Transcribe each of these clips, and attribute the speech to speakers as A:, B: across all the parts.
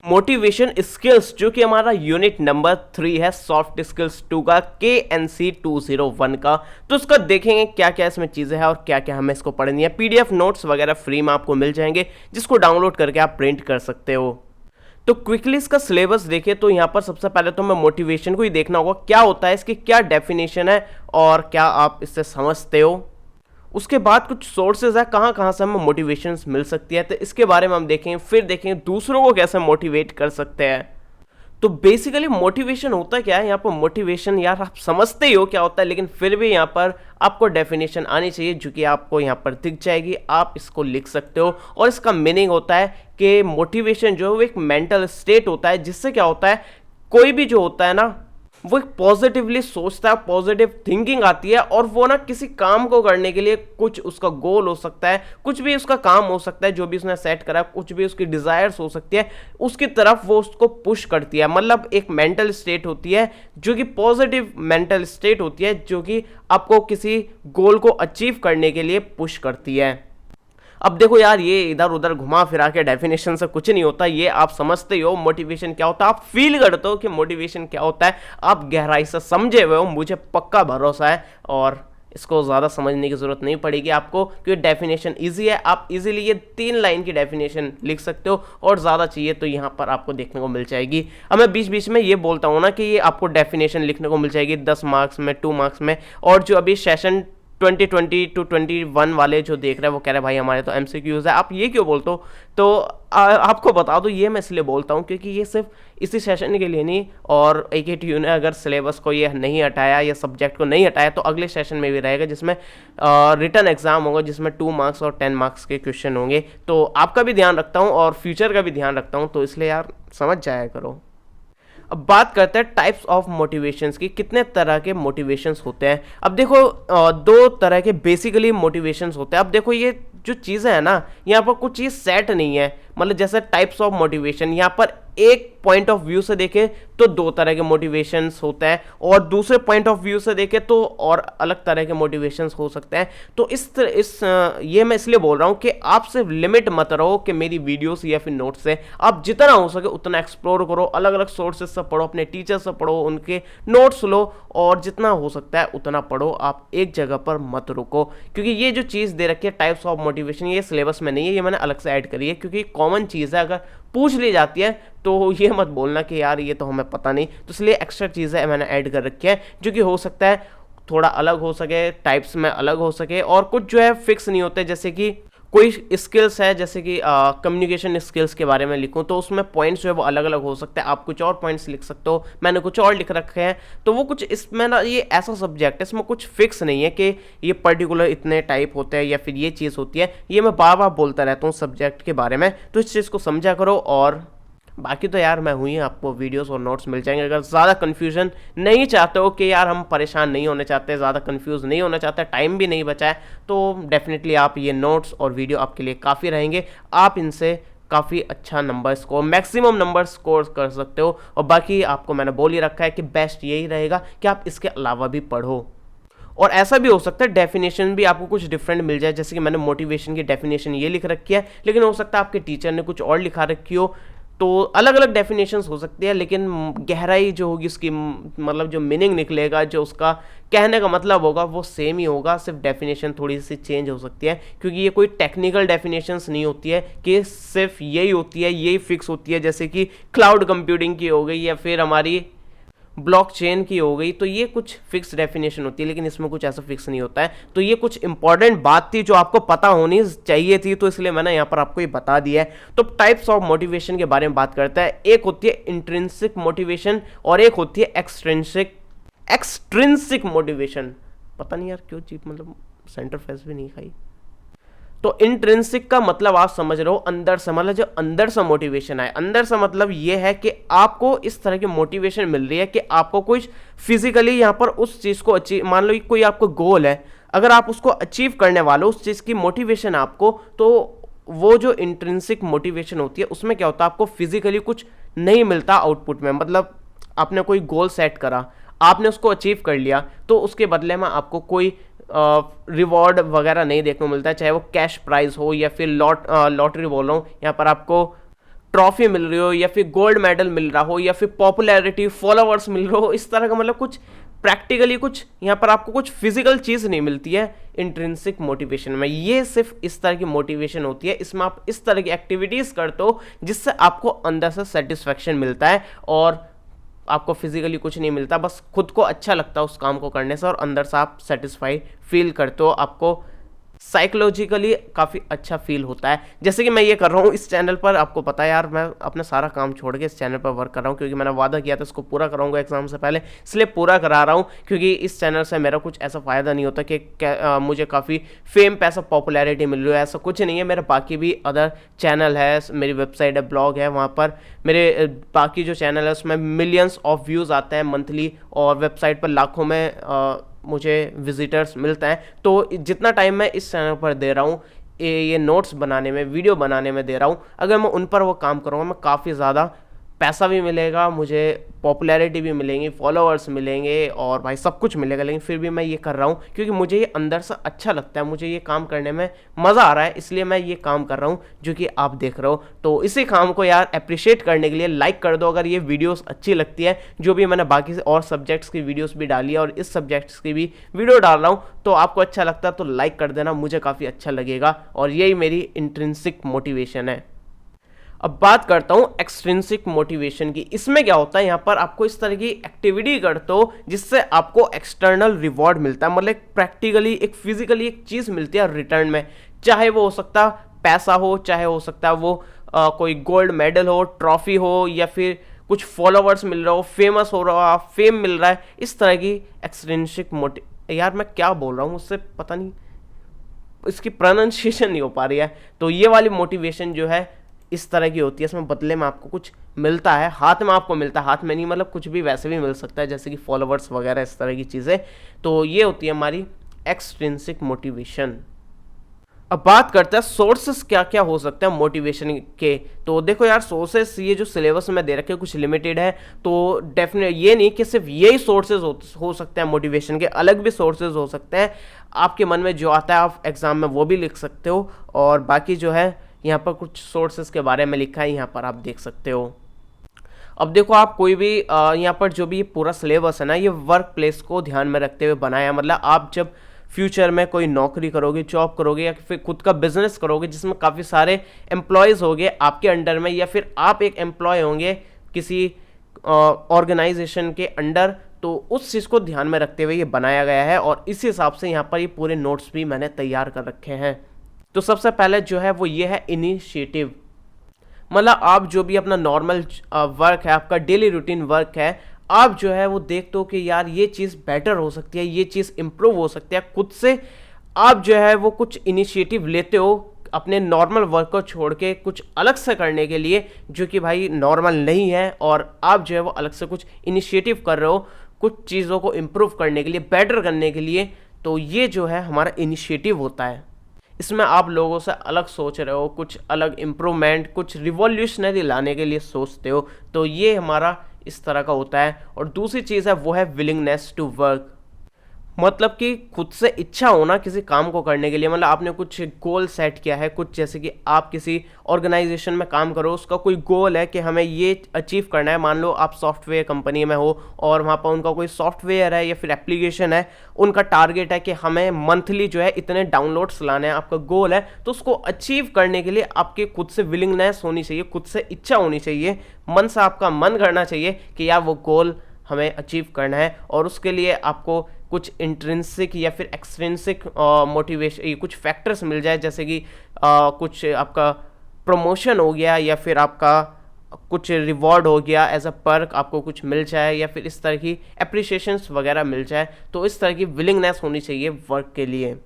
A: Motivation skills जो कि हमारा यूनिट नंबर 3 है सॉफ्ट स्किल्स 2 का KNC 201 का। तो उसका देखेंगे क्या क्या इसमें चीज़ें हैं और क्या क्या हमें इसको पढ़नी है। PDF नोट्स वगैरह फ्री में आपको मिल जाएंगे जिसको डाउनलोड करके आप प्रिंट कर सकते हो। तो क्विकली इसका सिलेबस देखें तो यहाँ पर सबसे पहले तो हमें मोटिवेशन को ही देखना होगा, क्या होता है, इसकी क्या डेफिनेशन है और क्या आप इससे समझते हो। उसके बाद कुछ सोर्सेज है कहाँ कहाँ से हमें मोटिवेशन मिल सकती है, तो इसके बारे में हम देखेंगे। फिर देखेंगे दूसरों को कैसे मोटिवेट कर सकते हैं। तो बेसिकली मोटिवेशन होता क्या है, यहाँ पर मोटिवेशन यार आप समझते ही हो क्या होता है, लेकिन फिर भी यहाँ पर आपको डेफिनेशन आनी चाहिए जो कि आपको यहाँ पर दिख जाएगी, आप इसको लिख सकते हो। और इसका मीनिंग होता है कि मोटिवेशन जो है वो एक मेंटल स्टेट होता है, जिससे क्या होता है कोई भी जो होता है ना वो एक पॉजिटिवली सोचता है, पॉजिटिव थिंकिंग आती है और वो ना किसी काम को करने के लिए कुछ उसका गोल हो सकता है, कुछ भी उसका काम हो सकता है जो भी उसने सेट करा, कुछ भी उसकी डिजायर्स हो सकती है, उसकी तरफ वो उसको पुश करती है। मतलब एक मेंटल स्टेट होती है जो कि पॉजिटिव मेंटल स्टेट होती है जो कि आपको किसी गोल को अचीव करने के लिए पुश करती है। अब देखो यार, ये इधर उधर घुमा फिरा के डेफिनेशन से कुछ नहीं होता, ये आप समझते हो मोटिवेशन क्या होता है, आप फील करते हो कि मोटिवेशन क्या होता है, आप गहराई से समझे हुए हो, मुझे पक्का भरोसा है। और इसको ज़्यादा समझने की ज़रूरत नहीं पड़ेगी आपको क्योंकि डेफिनेशन इजी है, आप इजीली ये 3 लाइन की डेफिनेशन लिख सकते हो और ज़्यादा चाहिए तो यहाँ पर आपको देखने को मिल जाएगी। अब मैं बीच बीच में ये बोलता हूँ ना कि ये आपको डेफिनेशन लिखने को मिल जाएगी 10 मार्क्स में, 2 मार्क्स में। और जो अभी सेशन 2020 to 21 वाले जो देख रहे हैं वो कह रहे हैं भाई हमारे तो MCQs है, आप ये क्यों बोलते हो। तो आपको बता दो ये मैं इसलिए बोलता हूँ क्योंकि ये सिर्फ इसी सेशन के लिए नहीं, और AKTU ने अगर सिलेबस को ये नहीं हटाया या सब्जेक्ट को नहीं हटाया तो अगले सेशन में भी रहेगा जिसमें रिटन एग्जाम होगा जिसमें 2 मार्क्स और 10 मार्क्स के क्वेश्चन होंगे। तो आपका भी ध्यान रखता हूँ और फ्यूचर का भी ध्यान रखता हूँ, तो इसलिए यार समझ जाया करो। अब बात करते हैं टाइप्स ऑफ मोटिवेशंस की, कितने तरह के मोटिवेशंस होते हैं। अब देखो 2 तरह के बेसिकली मोटिवेशंस होते हैं। अब देखो ये जो चीज़ें हैं ना, यहाँ पर कुछ चीज़ सेट नहीं है, मतलब जैसे टाइप्स ऑफ मोटिवेशन यहाँ पर एक पॉइंट ऑफ व्यू से देखें तो 2 तरह के मोटिवेशंस होते हैं और दूसरे पॉइंट ऑफ व्यू से देखें तो और अलग तरह के मोटिवेशंस हो सकते हैं। तो ये मैं इसलिए बोल रहा हूँ कि आप सिर्फ लिमिट मत रहो कि मेरी वीडियोस या फिर नोट्स से, आप जितना हो सके उतना एक्सप्लोर करो, अलग अलग सोर्सेज से पढ़ो, अपने टीचर से पढ़ो, उनके नोट्स लो और जितना हो सकता है उतना पढ़ो, आप एक जगह पर मत रुको। क्योंकि ये जो चीज़ दे रखी है टाइप्स ऑफ मोटिवेशन, ये सिलेबस में नहीं है, ये मैंने अलग से ऐड करी है क्योंकि कॉमन चीज़ है, अगर पूछ ली जाती है तो ये मत बोलना कि यार ये तो हमें पता नहीं। तो इसलिए एक्स्ट्रा चीज़ें मैंने ऐड कर रखी है जो कि हो सकता है थोड़ा अलग हो सके, टाइप्स में अलग हो सके, और कुछ जो है फिक्स नहीं होते। जैसे कि कोई स्किल्स है, जैसे कि कम्युनिकेशन स्किल्स के बारे में लिखूं तो उसमें पॉइंट्स जो है वो अलग अलग हो सकते हैं, आप कुछ और पॉइंट्स लिख सकते हो, मैंने कुछ और लिख रखे हैं। तो वो कुछ इसमें ना, ये ऐसा सब्जेक्ट है इसमें कुछ फिक्स नहीं है कि ये पर्टिकुलर इतने टाइप होते हैं या फिर ये चीज़ होती है। ये मैं बार बार बोलता रहता हूँ सब्जेक्ट के बारे में, तो इस चीज़ को समझा करो। और बाकी तो यार मैं हुई, आपको वीडियोस और नोट्स मिल जाएंगे। अगर ज़्यादा कन्फ्यूजन नहीं चाहते हो कि यार हम परेशान नहीं होने चाहते, ज़्यादा कन्फ्यूज़ नहीं होना चाहते, टाइम भी नहीं बचा है, तो डेफिनेटली आप ये नोट्स और वीडियो आपके लिए काफ़ी रहेंगे। आप इनसे काफ़ी अच्छा number score, maximum number score कर सकते हो। और बाकी आपको मैंने बोल ही रखा है कि बेस्ट यही रहेगा कि आप इसके अलावा भी पढ़ो। और ऐसा भी हो सकता है डेफिनेशन भी आपको कुछ डिफरेंट मिल जाए, जैसे कि मैंने मोटिवेशन की डेफिनेशन ये लिख रखी है, लेकिन हो सकता है आपके टीचर ने कुछ और लिखा रखी हो। तो अलग अलग डेफिनेशंस हो सकती है, लेकिन गहराई जो होगी उसकी, मतलब जो मीनिंग निकलेगा, जो उसका कहने का मतलब होगा वो सेम ही होगा, सिर्फ डेफिनेशन थोड़ी सी चेंज हो सकती है। क्योंकि ये कोई टेक्निकल डेफिनेशंस नहीं होती है कि सिर्फ यही होती है, यही फिक्स होती है, जैसे कि क्लाउड कंप्यूटिंग की हो गई या फिर हमारी ब्लॉकचेन की हो गई। तो ये कुछ फिक्स डेफिनेशन होती है, लेकिन इसमें कुछ ऐसा फिक्स नहीं होता है। तो ये कुछ इंपॉर्टेंट बात थी जो आपको पता होनी चाहिए थी, तो इसलिए मैंने यहाँ पर आपको ये बता दिया है। तो टाइप्स ऑफ मोटिवेशन के बारे में बात करता है। एक होती है इंट्रिंसिक मोटिवेशन और एक होती है एक्सट्रिंसिक मोटिवेशन। पता नहीं यार क्यों चीप, मतलब सेंटर फेस भी नहीं खाई। तो इंट्रिंसिक का मतलब आप समझ रहे हो अंदर से, मतलब जो अंदर से मोटिवेशन है। अंदर से मतलब ये है कि आपको इस तरह की मोटिवेशन मिल रही है कि आपको कुछ फिजिकली यहाँ पर उस चीज़ को अचीव, मान लो कोई आपको गोल है, अगर आप उसको अचीव करने वाले हो, उस चीज़ की मोटिवेशन आपको, तो वो जो इंट्रिंसिक मोटिवेशन होती है उसमें क्या होता है, आपको फिजिकली कुछ नहीं मिलता आउटपुट में। मतलब आपने कोई गोल सेट करा, आपने उसको अचीव कर लिया, तो उसके बदले में आपको कोई रिवॉर्ड वगैरह नहीं देखने को मिलता है, चाहे वो कैश प्राइज हो या फिर लॉटरी बोल रहा हूँ यहाँ पर, आपको ट्रॉफी मिल रही हो या फिर गोल्ड मेडल मिल रहा हो या फिर पॉपुलैरिटी फॉलोअर्स मिल रहे हो, इस तरह का मतलब कुछ प्रैक्टिकली कुछ यहाँ पर आपको कुछ फिजिकल चीज़ नहीं मिलती है इंट्रिंसिक मोटिवेशन में। ये सिर्फ इस तरह की मोटिवेशन होती है, इसमें आप इस तरह की एक्टिविटीज़ करते हो जिससे आपको अंदर से सेटिस्फैक्शन मिलता है और आपको फिजिकली कुछ नहीं मिलता, बस खुद को अच्छा लगता है उस काम को करने से और अंदर से आप सेटिस्फाई फील करते हो, आपको साइकोलॉजिकली काफ़ी अच्छा फील होता है। जैसे कि मैं ये कर रहा हूँ इस चैनल पर, आपको पता है यार मैं अपना सारा काम छोड़ के इस चैनल पर वर्क कर रहा हूँ क्योंकि मैंने वादा किया था इसको पूरा कराऊंगा एग्जाम से पहले, इसलिए पूरा करा रहा हूँ क्योंकि इस चैनल से मेरा कुछ ऐसा फ़ायदा नहीं होता कि मुझे काफ़ी फेम पैसा पॉपुलैरिटी मिल रही है, ऐसा कुछ नहीं है। मेरे बाकी भी अदर चैनल है, मेरी वेबसाइट है, ब्लॉग है, वहाँ पर मेरे बाकी जो चैनल है उसमें मिलियंस ऑफ व्यूज़ आते हैं मंथली और वेबसाइट पर लाखों में मुझे विजिटर्स मिलते हैं। तो जितना टाइम मैं इस चैनल पर दे रहा हूँ ये नोट्स बनाने में, वीडियो बनाने में दे रहा हूँ, अगर मैं उन पर वो काम करूँगा मैं काफ़ी ज़्यादा पैसा भी मिलेगा, मुझे पॉपुलैरिटी भी मिलेंगी, फॉलोअर्स मिलेंगे और भाई सब कुछ मिलेगा, लेकिन फिर भी मैं ये कर रहा हूँ क्योंकि मुझे ये अंदर से अच्छा लगता है, मुझे ये काम करने में मज़ा आ रहा है, इसलिए मैं ये काम कर रहा हूँ जो कि आप देख रहे हो। तो इसी काम को यार अप्रिशिएट करने के लिए लाइक कर दो अगर ये वीडियोस अच्छी लगती है, जो भी मैंने बाकी से और सब्जेक्ट्स की वीडियोस भी डाली है और इस सब्जेक्ट्स की भी वीडियो डाल रहा हूँ, तो आपको अच्छा लगता है तो लाइक कर देना, मुझे काफ़ी अच्छा लगेगा और यही मेरी इंट्रिंसिक मोटिवेशन है। अब बात करता हूँ एक्सट्रिंसिक मोटिवेशन की। इसमें क्या होता है, यहाँ पर आपको इस तरह की एक्टिविटी करते हो जिससे आपको एक्सटर्नल रिवॉर्ड मिलता है, मतलब प्रैक्टिकली एक फिजिकली एक चीज़ मिलती है रिटर्न में, चाहे वो हो सकता है पैसा हो, चाहे हो सकता है वो कोई गोल्ड मेडल हो, ट्रॉफी हो या फिर कुछ फॉलोवर्स मिल रहा हो, फेमस हो रहा हो, फेम मिल रहा है, इस तरह की एक्सट्रिंसिक यार मैं क्या बोल रहा हूँ उससे पता नहीं, इसकी प्रोनाउंसिएशन नहीं हो पा रही है। तो ये वाली मोटिवेशन जो है इस तरह की होती है, इसमें बदले में आपको कुछ मिलता है, हाथ में आपको मिलता है, हाथ में नहीं मतलब कुछ भी वैसे भी मिल सकता है जैसे कि फॉलोवर्स वगैरह इस तरह की चीज़ें। तो ये होती है हमारी एक्सट्रिंसिक मोटिवेशन। अब बात करते हैं सोर्सेस क्या क्या हो सकते हैं मोटिवेशन के। तो देखो यार सोर्सेस ये जो सिलेबस में दे रखे कुछ लिमिटेड है, तो डेफिनेट ये नहीं कि सिर्फ यही सोर्सेज हो सकते हैं मोटिवेशन के, अलग भी सोर्सेज हो सकते हैं। आपके मन में जो आता है आप एग्जाम में वो भी लिख सकते हो और बाकी जो है यहाँ पर कुछ सोर्सेज के बारे में लिखा है, यहाँ पर आप देख सकते हो। अब देखो आप कोई भी यहाँ पर जो भी पूरा सिलेबस है ना, ये वर्क प्लेस को ध्यान में रखते हुए बनाया, मतलब आप जब फ्यूचर में कोई नौकरी करोगे, जॉब करोगे या फिर खुद का बिजनेस करोगे जिसमें काफ़ी सारे एम्प्लॉयज़ होंगे आपके अंडर में या फिर आप एक एम्प्लॉय होंगे किसी ऑर्गेनाइजेशन के अंडर, तो उस चीज़ को ध्यान में रखते हुए ये बनाया गया है और इस हिसाब से यहाँ पर ये पूरे नोट्स भी मैंने तैयार कर रखे हैं। तो सबसे पहले जो है वो ये है इनिशिएटिव, मतलब आप जो भी अपना नॉर्मल वर्क है, आपका डेली रूटीन वर्क है, आप जो है वो देखते हो कि यार ये चीज़ बेटर हो सकती है, ये चीज़ इम्प्रूव हो सकती है, खुद से आप जो है वो कुछ इनिशिएटिव लेते हो अपने नॉर्मल वर्क को छोड़ के कुछ अलग से करने के लिए जो कि भाई नॉर्मल नहीं है, और आप जो है वो अलग से कुछ इनिशिएटिव कर रहे हो कुछ चीज़ों को इम्प्रूव करने के लिए, बेटर करने के लिए। तो ये जो है हमारा इनिशिएटिव होता है, इसमें आप लोगों से अलग सोच रहे हो, कुछ अलग इम्प्रूवमेंट, कुछ रिवॉल्यूशनरी लाने के लिए सोचते हो, तो ये हमारा इस तरह का होता है। और दूसरी चीज़ है वो है विलिंगनेस टू वर्क, मतलब कि खुद से इच्छा होना किसी काम को करने के लिए, मतलब आपने कुछ गोल सेट किया है, कुछ जैसे कि आप किसी ऑर्गेनाइजेशन में काम करो, उसका कोई गोल है कि हमें ये अचीव करना है। मान लो आप सॉफ्टवेयर कंपनी में हो और वहाँ पर उनका कोई सॉफ्टवेयर है या फिर एप्लीकेशन है, उनका टारगेट है कि हमें मंथली जो है इतने डाउनलोड्स लाने हैं, आपका गोल है, तो उसको अचीव करने के लिए आपके खुद से विलिंगनेस होनी चाहिए, खुद से इच्छा होनी चाहिए, मन से आपका मन करना चाहिए कि यार वो गोल हमें अचीव करना है। और उसके लिए आपको कुछ इंट्रिंसिक या फिर एक्सट्रिंसिक मोटिवेशन, कुछ फैक्टर्स मिल जाए, जैसे कि कुछ आपका प्रमोशन हो गया या फिर आपका कुछ रिवॉर्ड हो गया एज अ पर्क, आपको कुछ मिल जाए या फिर इस तरह की एप्रिसिएशंस वगैरह मिल जाए। तो इस तरह की विलिंगनेस होनी चाहिए वर्क के लिए।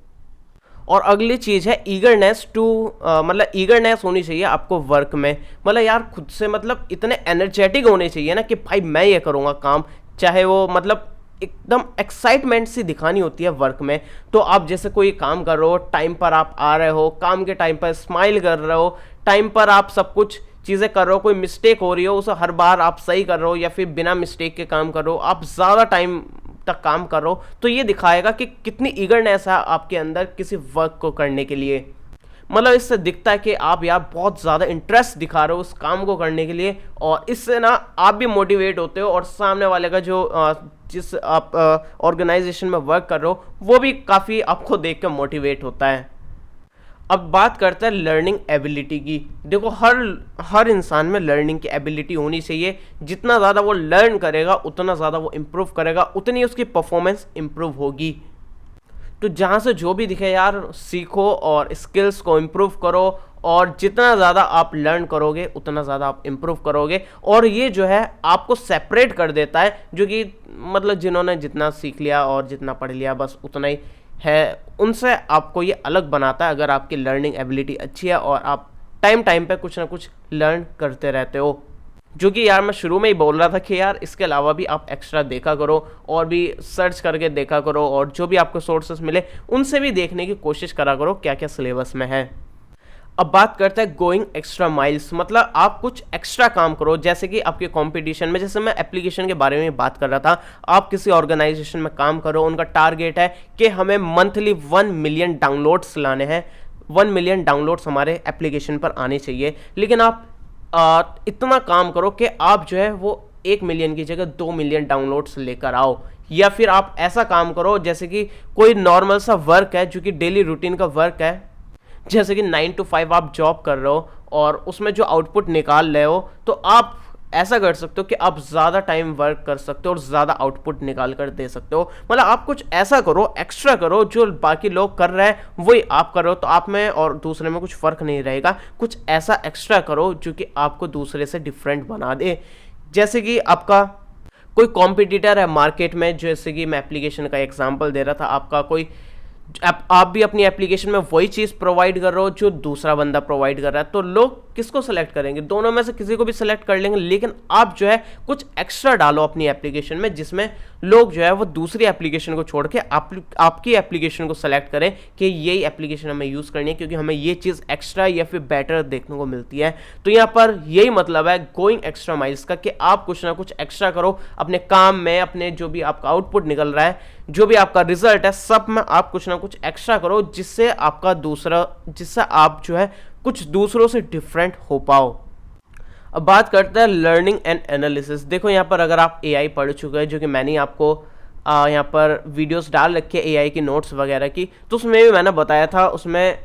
A: और अगली चीज़ है ईगरनेस टू, मतलब ईगरनेस होनी चाहिए आपको वर्क में, मतलब यार खुद से मतलब इतने एनर्जेटिक होने चाहिए ना कि भाई मैं ये करूँगा काम, चाहे वो मतलब एकदम एक्साइटमेंट सी दिखानी होती है वर्क में। तो आप जैसे कोई काम कर रहे हो, टाइम पर आप आ रहे हो, काम के टाइम पर स्माइल कर रहे हो, टाइम पर आप सब कुछ चीज़ें कर रहे हो, कोई मिस्टेक हो रही हो उसे हर बार आप सही कर रहे हो या फिर बिना मिस्टेक के काम कर रहे हो, आप ज़्यादा टाइम तक काम कर रहे हो, तो ये दिखाएगा कि कितनी ईगरनेस है आपके अंदर किसी वर्क को करने के लिए। मतलब इससे दिखता है कि आप यार बहुत ज़्यादा इंटरेस्ट दिखा रहे हो उस काम को करने के लिए, और इससे ना आप भी मोटिवेट होते हो और सामने वाले का जो जिस आप ऑर्गेनाइजेशन में वर्क कर रहे हो वो भी काफ़ी आपको देख कर मोटिवेट होता है। अब बात करते हैं लर्निंग एबिलिटी की। देखो हर इंसान में लर्निंग की एबिलिटी होनी चाहिए। जितना ज़्यादा वो लर्न करेगा उतना ज़्यादा वो इम्प्रूव करेगा, उतनी उसकी परफॉर्मेंस इम्प्रूव होगी। तो जहाँ से जो भी दिखे यार सीखो और स्किल्स को इम्प्रूव करो, और जितना ज़्यादा आप लर्न करोगे उतना ज़्यादा आप इम्प्रूव करोगे। और ये जो है आपको सेपरेट कर देता है, जो कि मतलब जिन्होंने जितना सीख लिया और जितना पढ़ लिया बस उतना ही है, उनसे आपको ये अलग बनाता है अगर आपकी लर्निंग एबिलिटी अच्छी है और आप टाइम टाइम पे कुछ ना कुछ लर्न करते रहते हो। जो कि यार मैं शुरू में ही बोल रहा था कि यार इसके अलावा भी आप एक्स्ट्रा देखा करो और भी सर्च करके देखा करो, और जो भी आपको सोर्सेस मिले उनसे भी देखने की कोशिश करा करो क्या क्या सिलेबस में है। अब बात करते हैं गोइंग एक्स्ट्रा माइल्स, मतलब आप कुछ एक्स्ट्रा काम करो। जैसे कि आपके कंपटीशन में, जैसे मैं एप्लीकेशन के बारे में बात कर रहा था, आप किसी ऑर्गेनाइजेशन में काम करो, उनका टारगेट है कि हमें मंथली 1 मिलियन डाउनलोड्स लाने हैं, 1 मिलियन डाउनलोड्स हमारे एप्लीकेशन पर आने चाहिए। लेकिन आप इतना काम करो कि आप जो है वो 1 मिलियन की जगह 2 मिलियन डाउनलोड्स लेकर आओ। या फिर आप ऐसा काम करो जैसे कि कोई नॉर्मल सा वर्क है जो कि डेली रूटीन का वर्क है, जैसे कि 9 to 5 आप जॉब कर रहे हो और उसमें जो आउटपुट निकाल रहे हो, तो आप ऐसा कर सकते हो कि आप ज़्यादा टाइम वर्क कर सकते हो और ज़्यादा आउटपुट निकाल कर दे सकते हो। मतलब आप कुछ ऐसा करो, एक्स्ट्रा करो, जो बाकी लोग कर रहे हैं वही आप करो, तो आप में और दूसरे में कुछ फ़र्क नहीं रहेगा। कुछ ऐसा एक्स्ट्रा करो जो कि आपको दूसरे से डिफरेंट बना दे। जैसे कि आपका कोई कॉम्पिटिटर है मार्केट में, जैसे कि मैं एप्लीकेशन का एग्जांपल दे रहा था, आपका कोई आप भी अपनी एप्लीकेशन में वही चीज़ प्रोवाइड कर रहे हो जो दूसरा बंदा प्रोवाइड कर रहा है, तो लोग किसको सेलेक्ट करेंगे? दोनों में से किसी को भी सेलेक्ट कर लेंगे। लेकिन आप जो है कुछ एक्स्ट्रा डालो अपनी एप्लीकेशन में, जिसमें लोग जो है वो दूसरी एप्लीकेशन को छोड़ के आपकी एप्लीकेशन को सेलेक्ट करें कि यही एप्लीकेशन हमें यूज़ करनी है क्योंकि हमें ये चीज़ एक्स्ट्रा या फिर बेटर देखने को मिलती है। तो यहाँ पर यही मतलब है गोइंग एक्स्ट्रा माइल्स का, कि आप कुछ ना कुछ एक्स्ट्रा करो अपने काम में, अपने जो भी आपका आउटपुट निकल रहा है, जो भी आपका रिजल्ट है, सब में आप कुछ ना कुछ एक्स्ट्रा करो, जिससे आप जो है कुछ दूसरों से डिफरेंट हो पाओ। अब बात करते हैं लर्निंग एंड एनालिसिस। देखो यहाँ पर अगर आप एआई पढ़ चुके हैं, जो कि मैंने आपको यहाँ पर वीडियोस डाल रखे एआई की नोट्स वगैरह की, तो उसमें भी मैंने बताया था, उसमें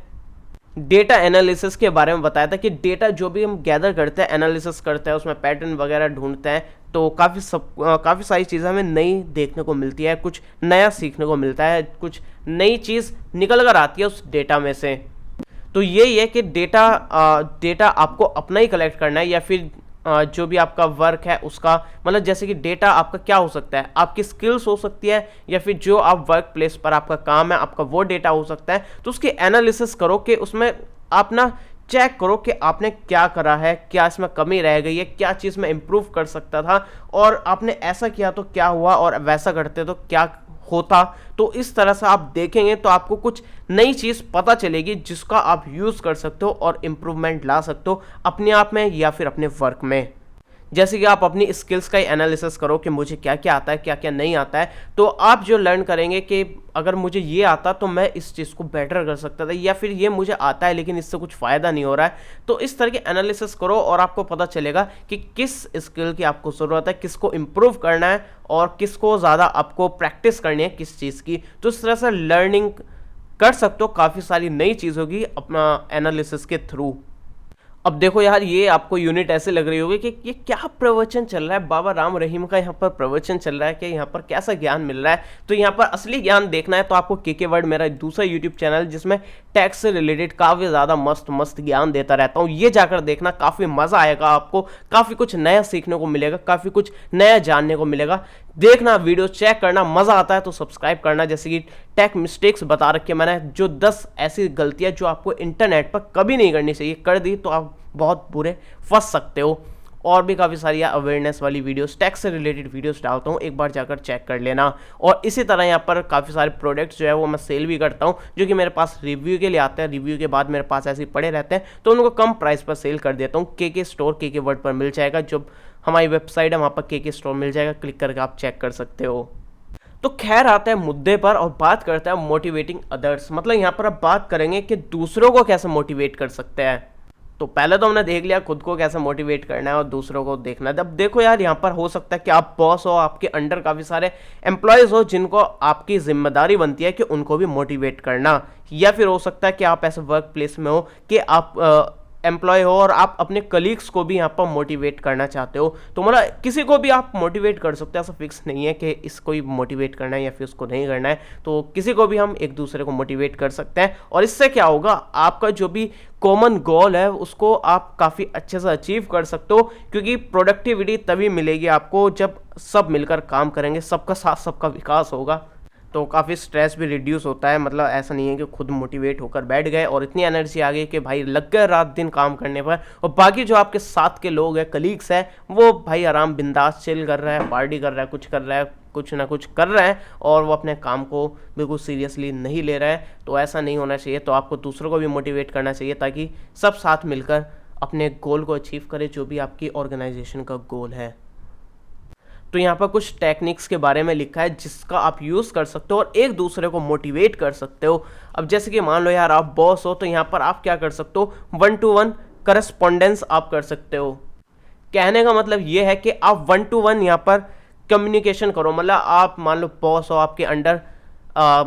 A: डेटा एनालिसिस के बारे में बताया था कि डेटा जो भी हम गैदर करते हैं, एनालिसिस करते हैं, उसमें पैटर्न वगैरह ढूंढते हैं, तो काफ़ी सारी चीज़ें हमें नई देखने को मिलती है, कुछ नया सीखने को मिलता है, कुछ नई चीज़ निकल कर आती है उस डेटा में से। तो यही है कि डेटा आपको अपना ही कलेक्ट करना है, या फिर जो भी आपका वर्क है उसका, मतलब जैसे कि डेटा आपका क्या हो सकता है, आपकी स्किल्स हो सकती है, या फिर जो आप वर्क प्लेस पर आपका काम है आपका वो डेटा हो सकता है। तो उसकी एनालिसिस करो कि उसमें आप ना चेक करो कि आपने क्या करा है, क्या इसमें कमी रह गई है, क्या चीज़ में इम्प्रूव कर सकता था, और आपने ऐसा किया तो क्या हुआ, और वैसा करते तो क्या होता। तो इस तरह से आप देखेंगे तो आपको कुछ नई चीज़ पता चलेगी जिसका आप यूज़ कर सकते हो और इम्प्रूवमेंट ला सकते हो अपने आप में या फिर अपने वर्क में। जैसे कि आप अपनी स्किल्स का ही एनालिसिस करो कि मुझे क्या क्या आता है, क्या क्या नहीं आता है, तो आप जो लर्न करेंगे कि अगर मुझे ये आता तो मैं इस चीज़ को बेटर कर सकता था, या फिर ये मुझे आता है लेकिन इससे कुछ फ़ायदा नहीं हो रहा है। तो इस तरह के एनालिसिस करो और आपको पता चलेगा कि किस स्किल की आपको ज़रूरत है, किसको इम्प्रूव करना है और किसको ज़्यादा आपको प्रैक्टिस करनी है किस चीज़ की। तो इस तरह से लर्निंग कर सकते हो, काफ़ी सारी नई चीज़ होगी अपना एनालिसिस के थ्रू। अब देखो यार, ये आपको यूनिट ऐसे लग रही होगी कि ये क्या प्रवचन चल रहा है, बाबा राम रहीम का यहाँ पर प्रवचन चल रहा है कि यहाँ पर कैसा ज्ञान मिल रहा है। तो यहाँ पर असली ज्ञान देखना है तो आपको केके वर्ड, मेरा दूसरा यूट्यूब चैनल जिसमें टैक्स से रिलेटेड काफ़ी ज़्यादा मस्त ज्ञान देता रहता हूँ, ये जाकर देखना, काफ़ी मज़ा आएगा आपको, काफ़ी कुछ नया सीखने को मिलेगा, काफ़ी कुछ नया जानने को मिलेगा। देखना, वीडियो चेक करना, मज़ा आता है तो सब्सक्राइब करना। जैसे कि टेक मिस्टेक्स बता रखे मैंने, जो 10 ऐसी गलतियां जो आपको इंटरनेट पर कभी नहीं करनी चाहिए, कर दी तो आप बहुत बुरे फंस सकते हो। और भी काफ़ी सारी अवेयरनेस वाली वीडियोस, टैक्स से रिलेटेड वीडियोस डालता हूँ, एक बार जाकर चेक कर लेना। और इसी तरह यहाँ पर काफ़ी सारे प्रोडक्ट्स जो है वो मैं सेल भी करता हूँ, जो कि मेरे पास रिव्यू के लिए आते हैं, रिव्यू के बाद मेरे पास ऐसे ही पड़े रहते हैं, तो उनको कम प्राइस पर सेल कर देता हूँ। केके स्टोर केके वर्ड पर मिल जाएगा, जो हमारी वेबसाइट है वहाँ पर केके स्टोर मिल जाएगा, क्लिक करके आप चेक कर सकते हो। तो खैर आता है मुद्दे पर और बात करता है मोटिवेटिंग अदर्स। मतलब यहाँ पर अब बात करेंगे कि दूसरों को कैसे मोटिवेट कर सकते हैं। तो पहले तो हमने देख लिया खुद को कैसे मोटिवेट करना है और दूसरों को देखना है। अब देखो यार, यहाँ पर हो सकता है कि आप बॉस हो, आपके अंडर काफ़ी सारे एम्प्लॉयज़ हो जिनको आपकी जिम्मेदारी बनती है कि उनको भी मोटिवेट करना। या फिर हो सकता है कि आप ऐसे वर्क प्लेस में हो कि आप एम्प्लॉय हो और आप अपने कलीग्स को भी यहाँ पर मोटिवेट करना चाहते हो। तो मतलब किसी को भी आप मोटिवेट कर सकते हो, ऐसा फिक्स नहीं है कि इसको ही मोटिवेट करना है या फिर उसको नहीं करना है। तो किसी को भी हम एक दूसरे को मोटिवेट कर सकते हैं और इससे क्या होगा, आपका जो भी कॉमन गोल है उसको आप काफ़ी अच्छे से अचीव कर सकते हो। क्योंकि प्रोडक्टिविटी तभी मिलेगी आपको जब सब मिलकर काम करेंगे, सबका साथ सबका विकास होगा। तो काफ़ी स्ट्रेस भी रिड्यूस होता है। मतलब ऐसा नहीं है कि खुद मोटिवेट होकर बैठ गए और इतनी एनर्जी आ गई कि भाई लग गए रात दिन काम करने पर, और बाकी जो आपके साथ के लोग हैं, कलीग्स हैं, वो भाई आराम बिंदास चिल कर रहा है, पार्टी कर रहा है, कुछ कर रहा है, कुछ ना कुछ कर रहे हैं और वो अपने काम को बिल्कुल सीरियसली नहीं ले रहे हैं। तो ऐसा नहीं होना चाहिए। तो आपको दूसरों को भी मोटिवेट करना चाहिए ताकि सब साथ मिलकर अपने गोल को अचीव करें, जो भी आपकी ऑर्गेनाइजेशन का गोल है। तो यहाँ पर कुछ टेक्निक्स के बारे में लिखा है जिसका आप यूज़ कर सकते हो और एक दूसरे को मोटिवेट कर सकते हो। अब जैसे कि मान लो यार आप बॉस हो, तो यहाँ पर आप क्या कर सकते हो, 1-to-1 करस्पॉन्डेंस आप कर सकते हो। कहने का मतलब ये है कि आप 1-to-1 यहाँ पर कम्युनिकेशन करो। मतलब आप मान लो बॉस हो, आपके अंडर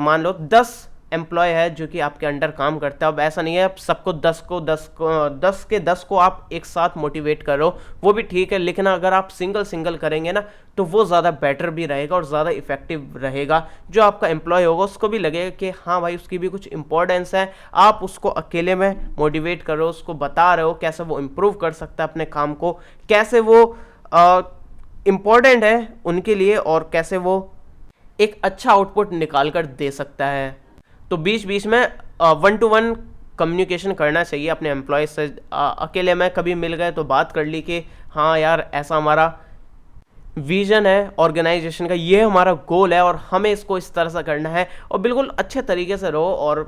A: मान लो 10 एम्प्लॉय है जो कि आपके अंडर काम करता है। अब ऐसा नहीं है आप सबको 10 के 10 को आप एक साथ मोटिवेट करो, वो भी ठीक है, लेकिन अगर आप सिंगल सिंगल करेंगे ना तो वो ज़्यादा बेटर भी रहेगा और ज़्यादा इफेक्टिव रहेगा। जो आपका एम्प्लॉय होगा उसको भी लगेगा कि हाँ भाई उसकी भी कुछ इंपॉर्टेंस है। आप उसको अकेले में मोटिवेट करो, उसको बता रहे हो कैसे वो इम्प्रूव कर सकता है अपने काम को, कैसे वो इम्पॉर्टेंट है उनके लिए और कैसे वो एक अच्छा आउटपुट निकाल कर दे सकता है। तो बीच बीच में 1-to-1 कम्युनिकेशन करना चाहिए अपने एम्प्लॉय से। अकेले में कभी मिल गए तो बात कर ली कि हाँ यार ऐसा हमारा विजन है ऑर्गेनाइजेशन का, ये हमारा गोल है और हमें इसको इस तरह से करना है। और बिल्कुल अच्छे तरीके से रहो और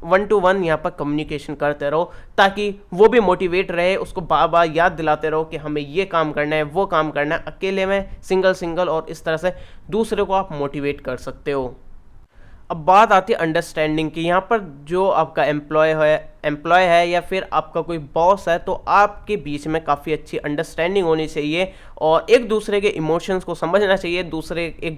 A: 1-to-1 यहाँ पर कम्युनिकेशन करते रहो ताकि वो भी मोटिवेट रहे। उसको बार बार याद दिलाते रहो कि हमें ये काम करना है, वो काम करना है, अकेले में सिंगल सिंगल, और इस तरह से दूसरे को आप मोटिवेट कर सकते हो। अब बात आती है अंडरस्टैंडिंग की। यहाँ पर जो आपका एम्प्लॉय है या फिर आपका कोई बॉस है, तो आपके बीच में काफ़ी अच्छी अंडरस्टैंडिंग होनी चाहिए और एक दूसरे के इमोशंस को समझना चाहिए, एक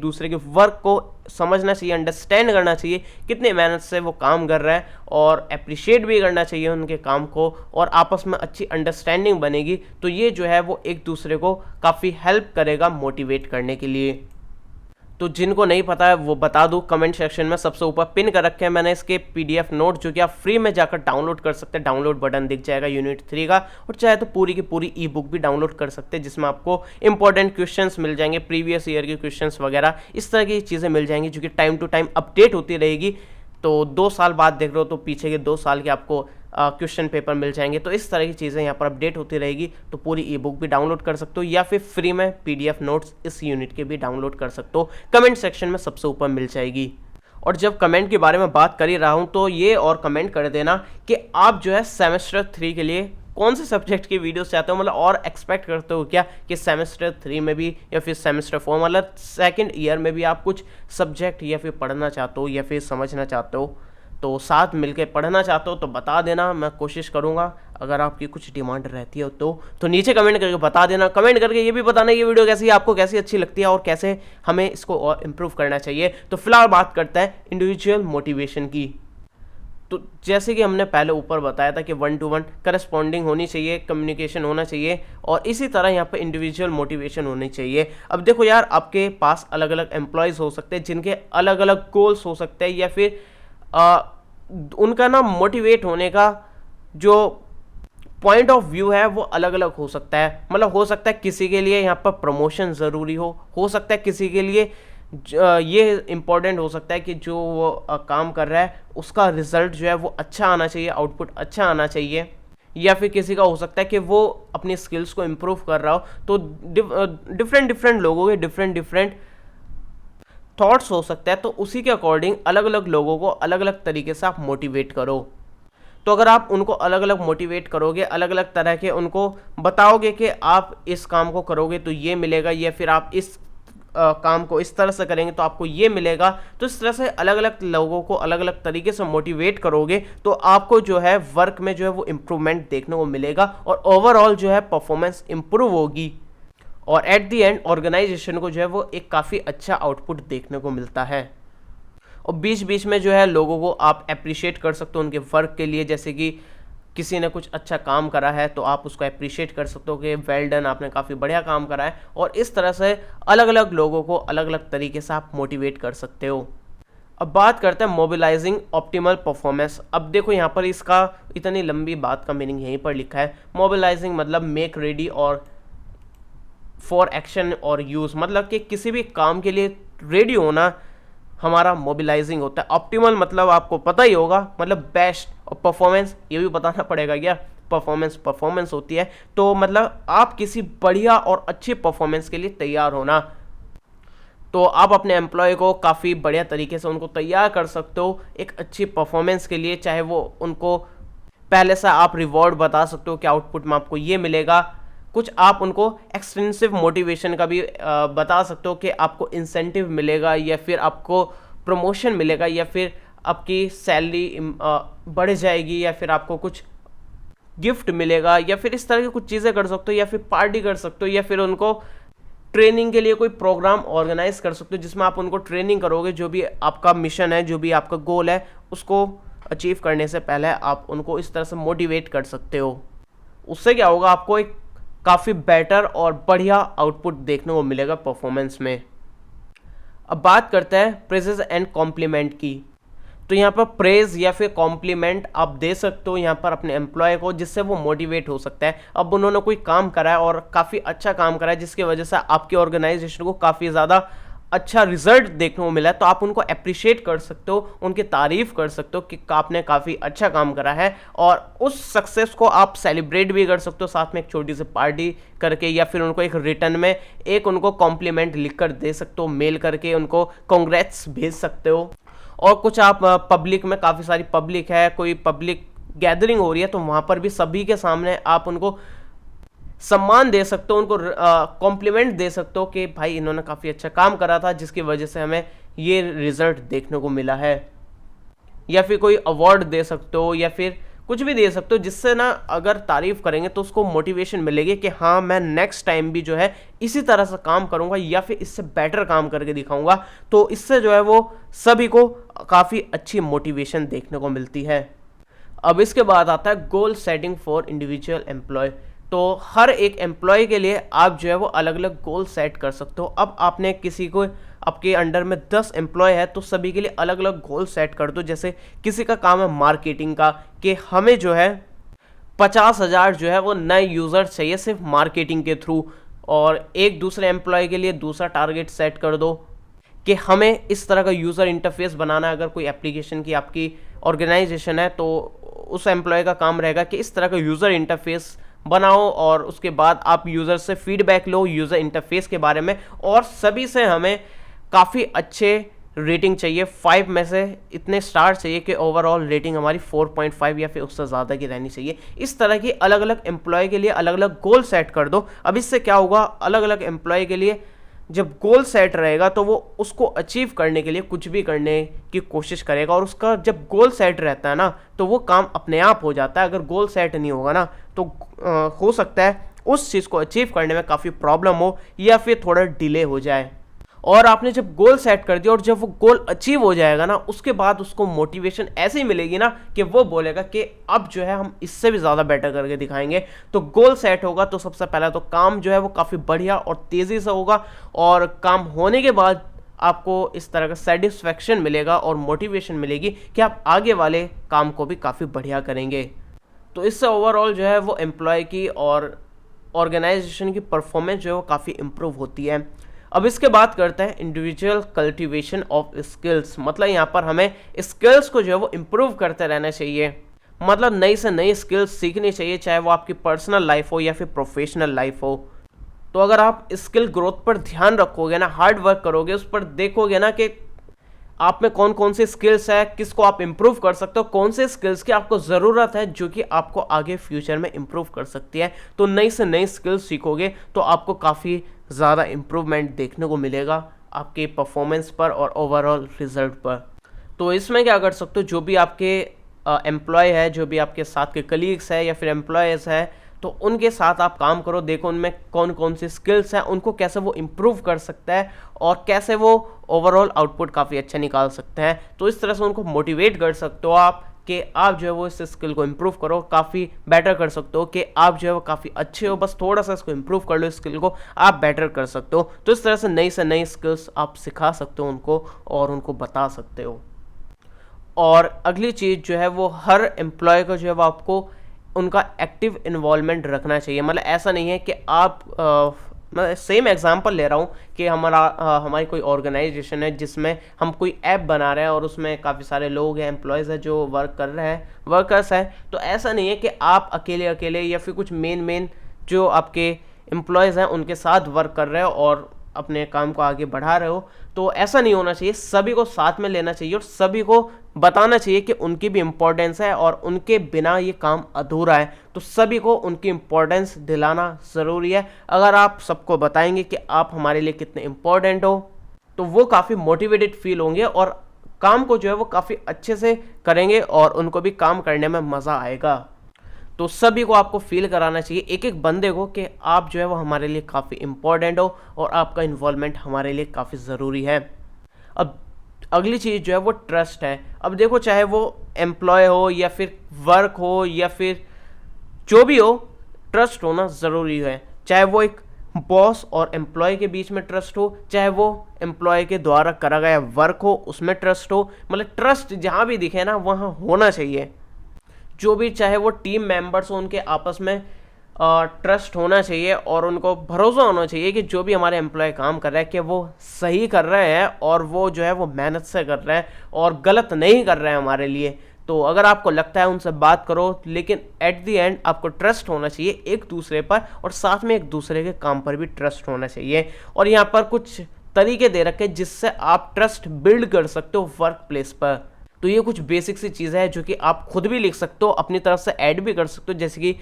A: दूसरे के वर्क को समझना चाहिए, अंडरस्टैंड करना चाहिए कितने मेहनत से वो काम कर रहा है, और अप्रिशिएट भी करना चाहिए उनके काम को, और आपस में अच्छी अंडरस्टैंडिंग बनेगी। तो ये जो है वो एक दूसरे को काफ़ी हेल्प करेगा मोटिवेट करने के लिए। तो जिनको नहीं पता है वो बता दूं, कमेंट सेक्शन में सबसे ऊपर पिन कर रखे हैं मैंने इसके पीडीएफ नोट, जो कि आप फ्री में जाकर डाउनलोड कर सकते हैं। डाउनलोड बटन दिख जाएगा यूनिट 3 का, और चाहे तो पूरी की पूरी ई बुक भी डाउनलोड कर सकते हैं जिसमें आपको इंपॉर्टेंट क्वेश्चंस मिल जाएंगे, प्रीवियस ईयर के क्वेश्चंस वगैरह, इस तरह की चीज़ें मिल जाएंगी जो कि टाइम टू टाइम अपडेट होती रहेगी। तो 2 साल बाद देख रहे हो तो पीछे के 2 साल के आपको क्वेश्चन पेपर मिल जाएंगे। तो इस तरह की चीज़ें यहाँ पर अपडेट होती रहेगी। तो पूरी ई बुक भी डाउनलोड कर सकते हो या फिर फ्री में पीडीएफ नोट्स इस यूनिट के भी डाउनलोड कर सकते हो। कमेंट सेक्शन में सबसे ऊपर मिल जाएगी। और जब कमेंट के बारे में बात कर ही रहा हूँ तो ये और कमेंट कर देना कि आप जो है सेमेस्टर 3 के लिए कौन से सब्जेक्ट की वीडियोस चाहते हो, मतलब और एक्सपेक्ट करते हो क्या कि सेमेस्टर 3 में भी या फिर सेमेस्टर 4 मतलब सेकंड ईयर में भी आप कुछ सब्जेक्ट या फिर पढ़ना चाहते हो या फिर समझना चाहते हो, तो साथ मिलके पढ़ना चाहते हो तो बता देना, मैं कोशिश करूँगा। अगर आपकी कुछ डिमांड रहती है तो नीचे कमेंट करके बता देना। कमेंट करके ये भी बताना ये वीडियो कैसी है, आपको कैसी अच्छी लगती है और कैसे हमें इसको और इम्प्रूव करना चाहिए। तो फिलहाल बात करते हैं इंडिविजुअल मोटिवेशन की। तो जैसे कि हमने पहले ऊपर बताया था कि 1-to-1 करस्पॉन्डिंग होनी चाहिए, कम्युनिकेशन होना चाहिए, और इसी तरह यहाँ पर इंडिविजुअल मोटिवेशन होनी चाहिए। अब देखो यार, आपके पास अलग अलग एम्प्लॉयज़ हो सकते हैं जिनके अलग अलग गोल्स हो सकते हैं या फिर उनका ना मोटिवेट होने का जो पॉइंट ऑफ व्यू है वो अलग अलग हो सकता है। मतलब हो सकता है किसी के लिए यहाँ पर प्रमोशन ज़रूरी हो सकता है किसी के लिए ये इम्पोर्टेंट हो सकता है कि जो वो काम कर रहा है उसका रिजल्ट जो है वो अच्छा आना चाहिए, आउटपुट अच्छा आना चाहिए, या फिर किसी का हो सकता है कि वो अपनी स्किल्स को इम्प्रूव कर रहा हो। तो डिफरेंट लोगों के डिफरेंट थॉट्स हो सकता है। तो उसी के अकॉर्डिंग अलग अलग लोगों को अलग अलग तरीके से आप मोटिवेट करो। तो अगर आप उनको अलग अलग मोटिवेट करोगे, अलग अलग तरह के उनको बताओगे कि आप इस काम को करोगे तो ये मिलेगा, या फिर आप इस काम को इस तरह से करेंगे तो आपको ये मिलेगा। तो इस तरह से अलग अलग लोगों को अलग अलग तरीके से मोटिवेट करोगे तो आपको जो है वर्क में जो है वो इम्प्रूवमेंट देखने को मिलेगा और ओवरऑल जो है परफॉर्मेंस इम्प्रूव होगी और एट द एंड ऑर्गेनाइजेशन को जो है वो एक काफ़ी अच्छा आउटपुट देखने को मिलता है। और बीच बीच में जो है लोगों को आप अप्रिशिएट कर सकते हो उनके वर्क के लिए, जैसे कि किसी ने कुछ अच्छा काम करा है तो आप उसको अप्रिशिएट कर सकते हो कि वेल डन, आपने काफ़ी बढ़िया काम करा है। और इस तरह से अलग अलग लोगों को अलग अलग तरीके से आप मोटिवेट कर सकते हो। अब बात करते हैं मोबिलाइजिंग ऑप्टिमल परफॉर्मेंस। अब देखो यहाँ पर इसका इतनी लंबी बात का मीनिंग यहीं पर लिखा है। मोबिलाइजिंग मतलब मेक रेडी और फॉर एक्शन और यूज़, मतलब कि किसी भी काम के लिए रेडी होना हमारा मोबिलाइजिंग होता है। ऑप्टिमल मतलब आपको पता ही होगा, मतलब बेस्ट, और परफॉर्मेंस ये भी बताना पड़ेगा क्या, परफॉर्मेंस होती है। तो मतलब आप किसी बढ़िया और अच्छी परफॉर्मेंस के लिए तैयार होना, तो आप अपने एम्प्लॉय को काफ़ी बढ़िया तरीके से उनको तैयार कर सकते हो एक अच्छी परफॉर्मेंस के लिए। चाहे वो उनको पहले से आप रिवॉर्ड बता सकते हो कि आउटपुट में आपको ये मिलेगा, कुछ आप उनको एक्सटेंसिव मोटिवेशन का भी बता सकते हो कि आपको इंसेंटिव मिलेगा या फिर आपको प्रमोशन मिलेगा या फिर आपकी सैलरी बढ़ जाएगी या फिर आपको कुछ गिफ्ट मिलेगा या फिर इस तरह की कुछ चीज़ें कर सकते हो या फिर पार्टी कर सकते हो या फिर उनको ट्रेनिंग के लिए कोई प्रोग्राम ऑर्गेनाइज कर सकते हो जिसमें आप उनको ट्रेनिंग करोगे। जो भी आपका मिशन है, जो भी आपका गोल है, उसको अचीव करने से पहले आप उनको इस तरह से मोटिवेट कर सकते हो। उससे क्या होगा, आपको एक काफ़ी बेटर और बढ़िया आउटपुट देखने को मिलेगा परफॉर्मेंस में। अब बात करते हैं प्रेजेस एंड कॉम्प्लीमेंट की। तो यहाँ पर प्रेज या फिर कॉम्प्लीमेंट आप दे सकते हो यहाँ पर अपने एम्प्लॉय को, जिससे वो मोटिवेट हो सकता है। अब उन्होंने कोई काम करा है और काफ़ी अच्छा काम करा है जिसकी वजह से आपकी ऑर्गेनाइजेशन को काफ़ी ज़्यादा अच्छा रिजल्ट देखने को मिला है, तो आप उनको अप्रिशिएट कर सकते हो, उनकी तारीफ़ कर सकते हो कि आपने काफ़ी अच्छा काम करा है और उस सक्सेस को आप सेलिब्रेट भी कर सकते हो साथ में एक छोटी सी पार्टी करके, या फिर उनको एक रिटर्न में एक उनको कॉम्प्लीमेंट लिख कर दे सकते हो, मेल करके उनको कांग्रेट्स भेज सकते हो। और कुछ आप पब्लिक में, काफ़ी सारी पब्लिक है, कोई पब्लिक गैदरिंग हो रही है तो वहाँ पर भी सभी के सामने आप उनको सम्मान दे सकते हो, उनको कॉम्प्लीमेंट दे सकते हो कि भाई इन्होंने काफ़ी अच्छा काम करा था जिसकी वजह से हमें ये रिजल्ट देखने को मिला है। या फिर कोई अवार्ड दे सकते हो या फिर कुछ भी दे सकते हो जिससे ना अगर तारीफ़ करेंगे तो उसको मोटिवेशन मिलेगी कि हाँ मैं नेक्स्ट टाइम भी जो है इसी तरह से काम करूँगा या फिर इससे बेटर काम करके दिखाऊँगा। तो इससे जो है वो सभी को काफ़ी अच्छी मोटिवेशन देखने को मिलती है। अब इसके बाद आता है goal setting for individual employ. तो हर एक एम्प्लॉय के लिए आप जो है वो अलग अलग गोल सेट कर सकते हो। अब आपने किसी को, आपके अंडर में 10 एम्प्लॉय है तो सभी के लिए अलग अलग गोल सेट कर दो। जैसे किसी का काम है मार्केटिंग का, कि हमें जो है 50,000 जो है वो नए यूज़र चाहिए सिर्फ मार्केटिंग के थ्रू, और एक दूसरे एम्प्लॉय के लिए दूसरा टारगेट सेट कर दो कि हमें इस तरह का यूज़र इंटरफेस बनाना है। अगर कोई एप्लीकेशन की आपकी ऑर्गेनाइजेशन है तो उस एम्प्लॉय का काम रहेगा कि इस तरह का यूज़र इंटरफेस बनाओ और उसके बाद आप यूज़र से फीडबैक लो यूज़र इंटरफेस के बारे में। और सभी से हमें काफ़ी अच्छे रेटिंग चाहिए, 5 में से इतने स्टार चाहिए कि ओवरऑल रेटिंग हमारी 4.5 या फिर उससे ज़्यादा की रहनी चाहिए। इस तरह की अलग अलग एम्प्लॉय के लिए अलग अलग गोल सेट कर दो। अब इससे क्या होगा, अलग अलग एम्प्लॉय के लिए जब गोल सेट रहेगा तो वो उसको अचीव करने के लिए कुछ भी करने की कोशिश करेगा, और उसका जब गोल सेट रहता है ना तो वो काम अपने आप हो जाता है। अगर गोल सेट नहीं होगा ना तो हो सकता है उस चीज़ को अचीव करने में काफ़ी प्रॉब्लम हो या फिर थोड़ा डिले हो जाए। और आपने जब गोल सेट कर दिया और जब वो गोल अचीव हो जाएगा ना उसके बाद उसको मोटिवेशन ऐसे ही मिलेगी ना कि वो बोलेगा कि अब जो है हम इससे भी ज़्यादा बेटर करके दिखाएंगे। तो गोल सेट होगा तो सबसे पहला तो काम जो है वो काफ़ी बढ़िया और तेज़ी से होगा, और काम होने के बाद आपको इस तरह का सेटिस्फैक्शन मिलेगा और मोटिवेशन मिलेगी कि आप आगे वाले काम को भी काफ़ी बढ़िया करेंगे। तो इससे ओवरऑल जो है वो एम्प्लॉय की और ऑर्गेनाइजेशन की परफॉर्मेंस जो है वो काफ़ी इम्प्रूव होती है। अब इसके बात करते हैं इंडिविजुअल कल्टीवेशन ऑफ स्किल्स। मतलब यहाँ पर हमें स्किल्स को जो है वो इम्प्रूव करते रहना चाहिए, मतलब नई से नई स्किल्स सीखनी चाहिए, चाहे वो आपकी पर्सनल लाइफ हो या फिर प्रोफेशनल लाइफ हो। तो अगर आप स्किल ग्रोथ पर ध्यान रखोगे ना, हार्ड वर्क करोगे, उस पर देखोगे ना कि आप में कौन कौन से स्किल्स है, किसको आप इम्प्रूव कर सकते हो, कौन से स्किल्स की आपको ज़रूरत है जो कि आपको आगे फ्यूचर में इम्प्रूव कर सकती है। तो नई से नई स्किल्स सीखोगे तो आपको काफ़ी ज़्यादा इम्प्रूवमेंट देखने को मिलेगा आपके परफॉर्मेंस पर और ओवरऑल रिजल्ट पर। तो इसमें क्या कर सकते हो, जो भी आपके एम्प्लॉय है, जो भी आपके साथ के कलीग्स है या फिर एम्प्लॉयज़ है, तो उनके साथ आप काम करो, देखो उनमें कौन कौन सी स्किल्स हैं, उनको कैसे वो इम्प्रूव कर सकता है और कैसे वो ओवरऑल आउटपुट काफ़ी अच्छा निकाल सकते हैं। तो इस तरह से उनको मोटिवेट कर सकते हो आप कि आप जो है वो इस स्किल को इम्प्रूव करो, काफ़ी बेटर कर सकते हो कि आप जो है वो काफ़ी अच्छे हो, बस थोड़ा सा इसको इम्प्रूव कर लो, इस स्किल को आप बेटर कर सकते हो। तो इस तरह से नई स्किल्स आप सिखा सकते हो उनको और उनको बता सकते हो। और अगली चीज़ जो है वो हर एम्प्लॉय को जो है वो आपको उनका एक्टिव इन्वॉल्वमेंट रखना चाहिए। मतलब ऐसा नहीं है कि आप मैं सेम एग्जांपल ले रहा हूँ कि हमारी कोई ऑर्गेनाइजेशन है जिसमें हम कोई ऐप बना रहे हैं और उसमें काफ़ी सारे लोग हैं, एम्प्लॉयज़ हैं जो वर्क कर रहे हैं, वर्कर्स हैं। तो ऐसा नहीं है कि आप अकेले अकेले या फिर कुछ मेन जो आपके एम्प्लॉयज़ हैं उनके साथ वर्क कर रहे हो और अपने काम को आगे बढ़ा रहे हो। तो ऐसा नहीं होना चाहिए, सभी को साथ में लेना चाहिए और सभी को बताना चाहिए कि उनकी भी इम्पोर्टेंस है और उनके बिना ये काम अधूरा है। तो सभी को उनकी इम्पोर्टेंस दिलाना ज़रूरी है। अगर आप सबको बताएंगे कि आप हमारे लिए कितने इम्पोर्टेंट हो, तो वो काफ़ी मोटिवेटेड फील होंगे और काम को जो है वो काफ़ी अच्छे से करेंगे और उनको भी काम करने में मज़ा आएगा। तो सभी को आपको फील कराना चाहिए, एक एक बंदे को, कि आप जो है वो हमारे लिए काफ़ी इम्पोर्टेंट हो और आपका इन्वॉल्वमेंट हमारे लिए काफ़ी ज़रूरी है। अब अगली चीज़ जो है वो ट्रस्ट है। अब देखो, चाहे वो एम्प्लॉय हो या फिर वर्क हो या फिर जो भी हो, ट्रस्ट होना ज़रूरी है। चाहे वो एक बॉस और एम्प्लॉय के बीच में ट्रस्ट हो, चाहे वो एम्प्लॉय के द्वारा करा गया वर्क हो उसमें ट्रस्ट हो, मतलब ट्रस्ट जहाँ भी दिखे ना वहाँ होना चाहिए। जो भी, चाहे वो टीम मेंबर्स हो, उनके आपस में ट्रस्ट होना चाहिए और उनको भरोसा होना चाहिए कि जो भी हमारे एम्प्लॉय काम कर रहे हैं कि वो सही कर रहे हैं और वो जो है वो मेहनत से कर रहे हैं और गलत नहीं कर रहे हैं हमारे लिए। तो अगर आपको लगता है उनसे बात करो, लेकिन एट दी एंड आपको ट्रस्ट होना चाहिए एक दूसरे पर और साथ में एक दूसरे के काम पर भी ट्रस्ट होना चाहिए। और यहाँ पर कुछ तरीके दे रखे जिससे आप ट्रस्ट बिल्ड कर सकते हो वर्क प्लेस पर। तो ये कुछ बेसिक सी चीज़ें हैं जो कि आप खुद भी लिख सकते हो, अपनी तरफ से ऐड भी कर सकते हो, जैसे कि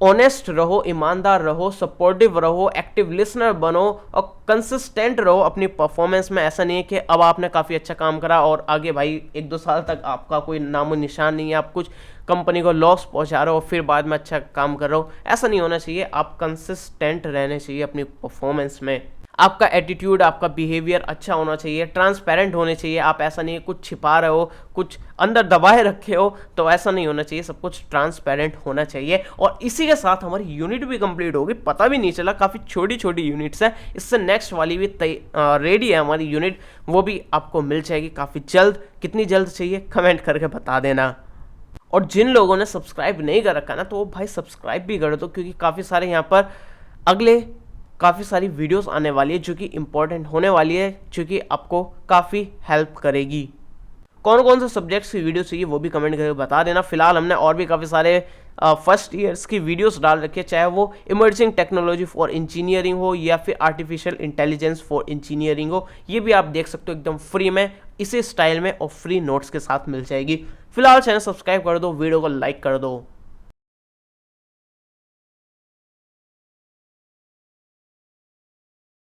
A: ऑनेस्ट रहो, ईमानदार रहो, सपोर्टिव रहो, एक्टिव लिसनर बनो और कंसिस्टेंट रहो अपनी परफॉर्मेंस में। ऐसा नहीं है कि अब आपने काफ़ी अच्छा काम करा और आगे भाई 1-2 साल तक आपका कोई नामो निशान नहीं है, आप कुछ कंपनी को लॉस पहुंचा रहे हो फिर बाद में अच्छा काम कर रहे हो। ऐसा नहीं होना चाहिए, आप कंसिस्टेंट रहने चाहिए अपनी परफॉर्मेंस में। आपका एटीट्यूड, आपका बिहेवियर अच्छा होना चाहिए, ट्रांसपेरेंट होने चाहिए। आप ऐसा नहीं है कुछ छिपा रहे हो, कुछ अंदर दबाए रखे हो, तो ऐसा नहीं होना चाहिए, सब कुछ ट्रांसपेरेंट होना चाहिए। और इसी के साथ हमारी यूनिट भी कंप्लीट होगी, पता भी नहीं चला, काफ़ी छोटी छोटी यूनिट्स हैं। इससे नेक्स्ट वाली भी रेडी है हमारी यूनिट, वो भी आपको मिल जाएगी काफ़ी जल्द। कितनी जल्द चाहिए कमेंट करके बता देना। और जिन लोगों ने सब्सक्राइब नहीं कर रखा ना, तो वो भाई सब्सक्राइब भी कर दो, क्योंकि काफ़ी सारे यहाँ पर अगले काफ़ी सारी वीडियोस आने वाली है जो कि इंपॉर्टेंट होने वाली है, जो कि आपको काफ़ी हेल्प करेगी। कौन कौन से सब्जेक्ट्स की वीडियो चाहिए वो भी कमेंट करके बता देना। फिलहाल हमने और भी काफ़ी सारे फर्स्ट ईयर्स की वीडियोस डाल रखी है, चाहे वो इमर्जिंग टेक्नोलॉजी फॉर इंजीनियरिंग हो या फिर आर्टिफिशियल इंटेलिजेंस फॉर इंजीनियरिंग हो, ये भी आप देख सकते हो एकदम फ्री में, इसी स्टाइल में और फ्री नोट्स के साथ मिल जाएगी। फिलहाल चैनल सब्सक्राइब कर दो, वीडियो को लाइक कर दो।